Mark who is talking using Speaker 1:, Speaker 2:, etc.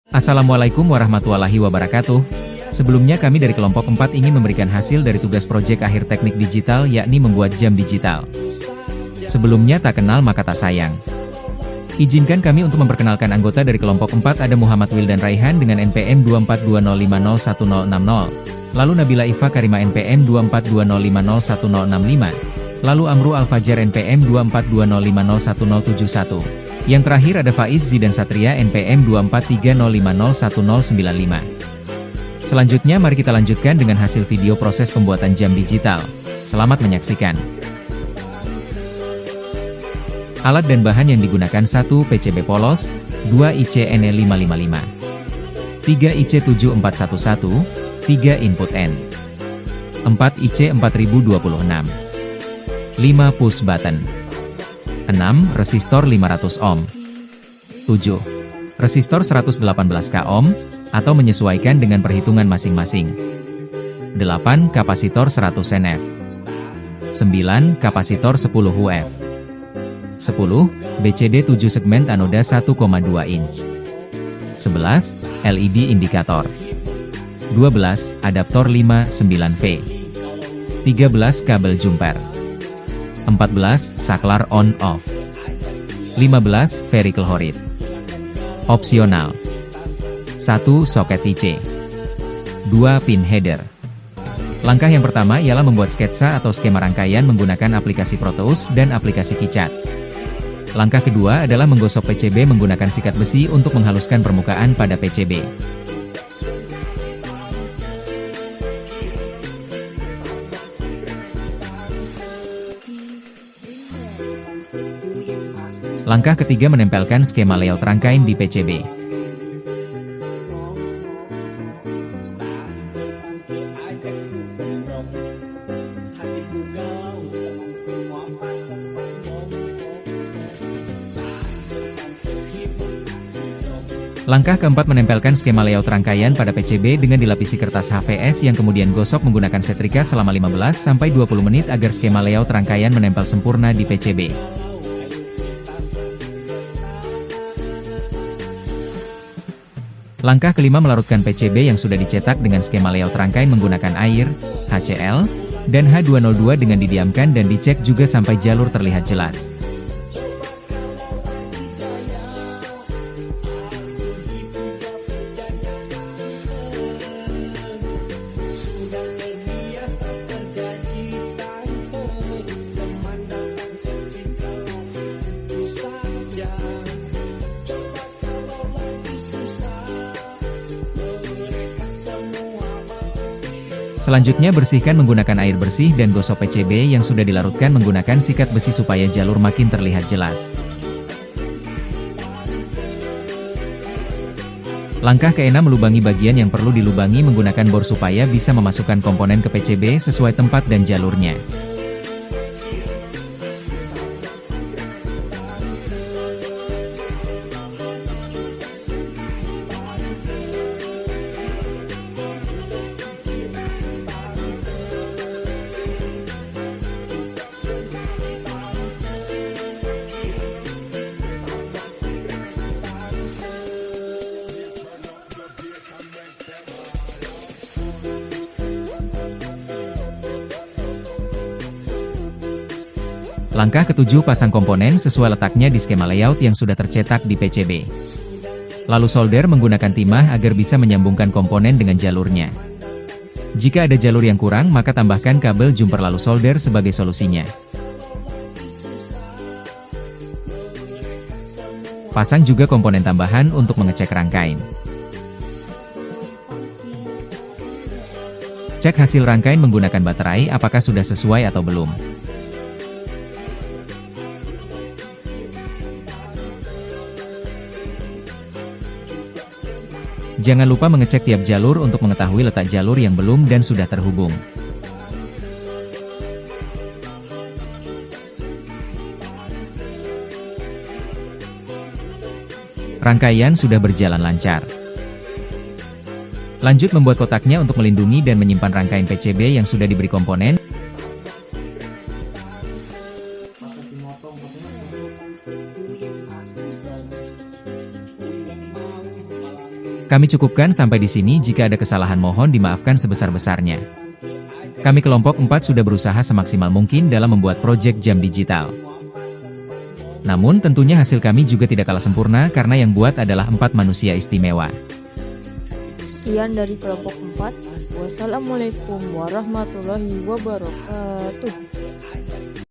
Speaker 1: Assalamualaikum warahmatullahi wabarakatuh. Sebelumnya kami dari kelompok 4 ingin memberikan hasil dari tugas proyek akhir teknik digital yakni membuat jam digital. Sebelumnya tak kenal maka tak sayang. Izinkan kami untuk memperkenalkan anggota dari kelompok 4 ada Muhammad Wildan Raihan dengan NPM 2420501060. Lalu Nabila Ifa Karima NPM 2420501065. Lalu Amru Al-Fajar NPM 2420501071. Yang terakhir ada Faiz Zidan Satria NPM 2430501095. Selanjutnya mari kita lanjutkan dengan hasil video proses pembuatan jam digital. Selamat menyaksikan. Alat dan bahan yang digunakan 1 PCB polos, 2 IC NE555, 3 IC7411, 3 input N, 4 IC 4026, 5 push button, 6 resistor 500 ohm, 7 resistor 118 k ohm, atau menyesuaikan dengan perhitungan masing-masing, 8 kapasitor 100 NF, 9 kapasitor 10 UF, 10 BCD 7 segmen anoda 1,2 inch, 11 LED indikator, 12 adaptor 59V, 13 kabel jumper, 14 saklar on-off, 15 vertical hood. Opsional 1 soket IC, 2 pin header. Langkah yang pertama ialah membuat sketsa atau skema rangkaian menggunakan aplikasi Proteus dan aplikasi KiCad. Langkah kedua adalah menggosok PCB menggunakan sikat besi untuk menghaluskan permukaan pada PCB. Langkah ketiga menempelkan skema layout rangkaian di PCB. Langkah keempat menempelkan skema layout rangkaian pada PCB dengan dilapisi kertas HVS yang kemudian gosok menggunakan setrika selama 15-20 menit agar skema layout rangkaian menempel sempurna di PCB. Langkah kelima melarutkan PCB yang sudah dicetak dengan skema layout rangkaian menggunakan air, HCl, dan H202 dengan didiamkan dan dicek juga sampai jalur terlihat jelas. Selanjutnya bersihkan menggunakan air bersih dan gosok PCB yang sudah dilarutkan menggunakan sikat besi supaya jalur makin terlihat jelas. Langkah keenam melubangi bagian yang perlu dilubangi menggunakan bor supaya bisa memasukkan komponen ke PCB sesuai tempat dan jalurnya. Langkah ketujuh pasang komponen sesuai letaknya di skema layout yang sudah tercetak di PCB. Lalu solder menggunakan timah agar bisa menyambungkan komponen dengan jalurnya. Jika ada jalur yang kurang maka tambahkan kabel jumper lalu solder sebagai solusinya. Pasang juga komponen tambahan untuk mengecek rangkaian. Cek hasil rangkaian menggunakan baterai apakah sudah sesuai atau belum. Jangan lupa mengecek tiap jalur untuk mengetahui letak jalur yang belum dan sudah terhubung. Rangkaian sudah berjalan lancar. Lanjut membuat kotaknya untuk melindungi dan menyimpan rangkaian PCB yang sudah diberi komponen. Kami cukupkan sampai di sini. Jika ada kesalahan mohon dimaafkan sebesar-besarnya. Kami kelompok 4 sudah berusaha semaksimal mungkin dalam membuat proyek jam digital. Namun tentunya hasil kami juga tidak kalah sempurna karena yang buat adalah 4 manusia istimewa.
Speaker 2: Sekian dari kelompok 4. Wassalamualaikum warahmatullahi wabarakatuh.